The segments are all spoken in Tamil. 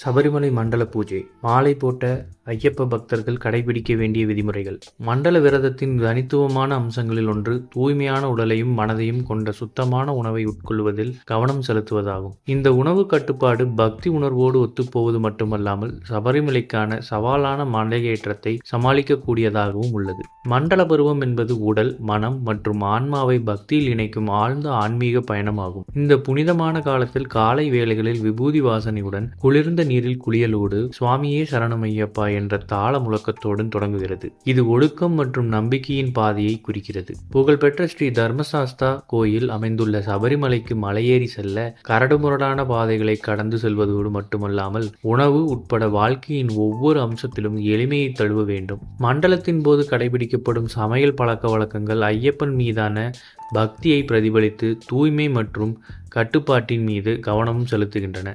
சபரிமலை மண்டல பூஜை மாலை போட்ட ஐயப்ப பக்தர்கள் கடைபிடிக்க வேண்டிய விதிமுறைகள். மண்டல விரதத்தின் தனித்துவமான அம்சங்களில் ஒன்று தூய்மையான உடலையும் மனதையும் கொண்ட சுத்தமான உணவை உட்கொள்வதில் கவனம் செலுத்துவதாகும். இந்த உணவு கட்டுப்பாடு பக்தி உணர்வோடு ஒத்துப்போவது மட்டுமல்லாமல் சபரிமலைக்கான சவாலான மலையேற்றத்தை சமாளிக்கக்கூடியதாகவும் உள்ளது. மண்டல பருவம் என்பது உடல், மனம் மற்றும் ஆன்மாவை பக்தியில் இணைக்கும் ஆழ்ந்த ஆன்மீக பயணமாகும். இந்த புனிதமான காலத்தில் காலை வேளைகளில் விபூதி வாசனையுடன் குளிர்ந்த நீரில் குளியலோடு சுவாமியே சரணமையப்பா என்ற தாள முழக்கத்துடன் தொடங்குகிறது. இது ஒழுக்கம் மற்றும் நம்பிக்கையின் பாதையை குறிக்கிறது. புகழ்பெற்ற ஸ்ரீ தர்மசாஸ்தா கோயில் அமைந்துள்ள சபரிமலைக்கு மலையேறி செல்ல கரடுமுரடான பாதைகளை கடந்து செல்வதோடு மட்டுமல்லாமல் உணவு உட்பட வாழ்க்கையின் ஒவ்வொரு அம்சத்திலும் எளிமையை தழுவ வேண்டும். மண்டலத்தின் போது கடைபிடிக்கப்படும் சமையல் பழக்க வழக்கங்கள் ஐயப்பன் மீதான பக்தியை பிரதிபலித்து தூய்மை மற்றும் கட்டுப்பாட்டின் மீது கவனமும் செலுத்துகின்றன.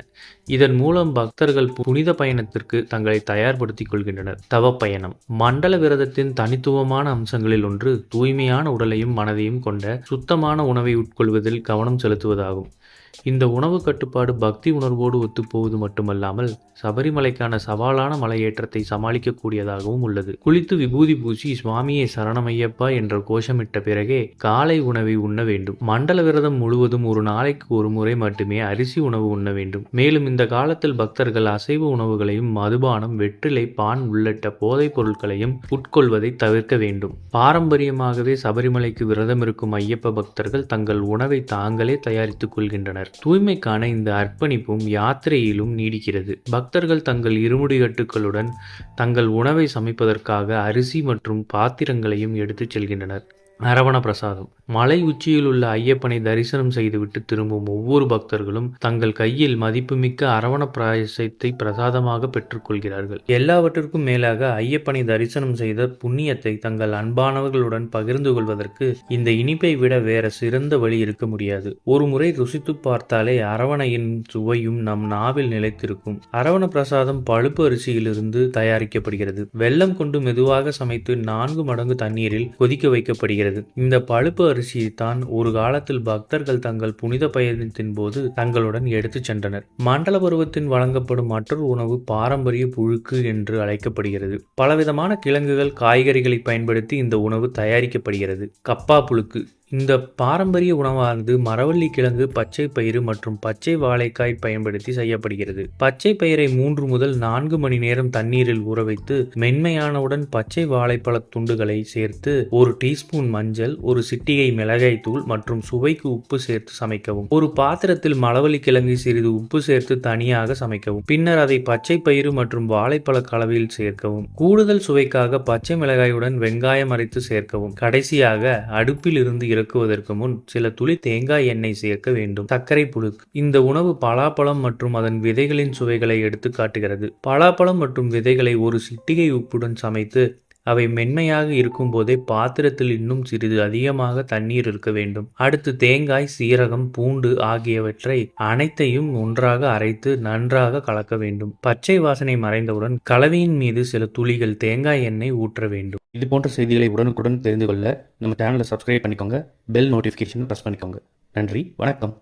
இதன் மூலம் பக்தர்கள் புனித பயணத்திற்கு தங்களை தயார்படுத்திக் கொள்கின்றனர். தவப்பயணம் மண்டல விரதத்தின் தனித்துவமான அம்சங்களில் ஒன்று தூய்மையான உடலையும் மனதையும் கொண்ட சுத்தமான உணவை உட்கொள்வதில் கவனம் செலுத்துவதாகும். இந்த உணவு கட்டுப்பாடு பக்தி உணர்வோடு ஒத்துப்போவது மட்டுமல்லாமல் சபரிமலைக்கான சவாலான மலையேற்றத்தை சமாளிக்கக்கூடியதாகவும் உள்ளது. குளித்து விபூதி பூசி சுவாமியே சரணமையப்பா என்ற கோஷமிட்ட பிறகே காலை உணவை உண்ண வேண்டும். மண்டல விரதம் முழுவதும் ஒரு நாளைக்கு ஒரு முறை மட்டுமே அரிசி உணவு உண்ண வேண்டும். மேலும் இந்த காலத்தில் பக்தர்கள் அசைவ உணவுகளையும் மதுபானம், வெற்றிலை, பான் உள்ளிட்ட போதைப் பொருட்களையும் உட்கொள்வதை தவிர்க்க வேண்டும். பாரம்பரியமாகவே சபரிமலைக்கு விரதம் இருக்கும் ஐயப்ப பக்தர்கள் தங்கள் உணவை தாங்களே தயாரித்துக் கொள்கின்றனர். தூய்மைக்கான இந்த அர்ப்பணிப்பும் யாத்திரையிலும் நீடிக்கிறது. பக்தர்கள் தங்கள் இருமுடிகட்டுகளுடன் தங்கள் உணவை சமைப்பதற்காக அரிசி மற்றும் பாத்திரங்களையும் எடுத்துச் செல்கின்றனர். அரவண பிரசாதம் மலை உச்சியில் உள்ள ஐயப்பனை தரிசனம் செய்துவிட்டு திரும்பும் ஒவ்வொரு பக்தர்களும் தங்கள் கையில் மதிப்புமிக்க அரவண பிராயசத்தை பிரசாதமாக பெற்றுக்கொள்கிறார்கள். எல்லாவற்றிற்கும் மேலாக ஐயப்பனை தரிசனம் செய்த புண்ணியத்தை தங்கள் அன்பானவர்களுடன் பகிர்ந்து கொள்வதற்கு இந்த இனிப்பை விட வேற சிறந்த வழி இருக்க முடியாது. ஒரு முறை ருசித்து பார்த்தாலே அரவணையின் சுவையும் நம் நாவில் நிலைத்திருக்கும். அரவண பிரசாதம் பழுப்பு அரிசியிலிருந்து தயாரிக்கப்படுகிறது. வெல்லம் கொண்டு மெதுவாக சமைத்து 4 மடங்கு தண்ணீரில் கொதிக்க வைக்கப்படுகிறது. இந்த பழுப்பு அரிசியை தான் ஒரு காலத்தில் பக்தர்கள் தங்கள் புனித பயணத்தின் போது தங்களுடன் எடுத்துச் சென்றனர். மண்டல பருவத்தின் வழங்கப்படும் மற்றொரு உணவு பாரம்பரிய புழுக்கு என்று அழைக்கப்படுகிறது. பலவிதமான கிழங்குகள், காய்கறிகளை பயன்படுத்தி இந்த உணவு தயாரிக்கப்படுகிறது. கப்பா புழுக்கு இந்த பாரம்பரிய உணவானது மரவள்ளி கிழங்கு, பச்சை பயிறு மற்றும் பச்சை வாழைக்காய் பயன்படுத்தி செய்யப்படுகிறது. பச்சை பயிரை 3 முதல் 4 மணி நேரம் தண்ணீரில் ஊற வைத்து மென்மையானவுடன் பச்சை வாழைப்பழ துண்டுகளை சேர்த்து 1 டீஸ்பூன் மஞ்சள், 1 சிட்டிகை மிளகாய் தூள் மற்றும் சுவைக்கு உப்பு சேர்த்து சமைக்கவும். ஒரு பாத்திரத்தில் மரவள்ளி கிழங்கை சிறிது உப்பு சேர்த்து தனியாக சமைக்கவும். பின்னர் அதை பச்சை பயிறு மற்றும் வாழைப்பழ கலவையில் சேர்க்கவும். கூடுதல் சுவைக்காக பச்சை மிளகாயுடன் வெங்காயம் அரைத்து சேர்க்கவும். கடைசியாக அடுப்பில் இருந்து இறக்குவதற்கு முன் சில துளி தேங்காய் எண்ணெய் சேர்க்க வேண்டும். சர்க்கரை புழுக்கு இந்த உணவு பலாப்பழம் மற்றும் அதன் விதைகளின் சுவைகளை எடுத்து காட்டுகிறது. பலாப்பழம் மற்றும் விதைகளை 1 சிட்டிகை உப்புடன் சமைத்து அவை மென்மையாக இருக்கும் போதே பாத்திரத்தில் இன்னும் சிறிது அதிகமாக தண்ணீர் இருக்க வேண்டும். அடுத்து தேங்காய், சீரகம், பூண்டு ஆகியவற்றை அனைத்தையும் ஒன்றாக அரைத்து நன்றாக கலக்க வேண்டும். பச்சை வாசனை மறைந்தவுடன் கலவையின் மீது சில துளிகள் தேங்காய் எண்ணெய் ஊற்ற வேண்டும். இது போன்ற செய்திகளை உடனுக்குடன் தெரிந்து கொள்ள நம்ம சேனலை சப்ஸ்கிரைப் பண்ணிக்கோங்க. பெல் நோட்டிஃபிகேஷன் ப்ரெஸ் பண்ணிக்கோங்க. நன்றி, வணக்கம்.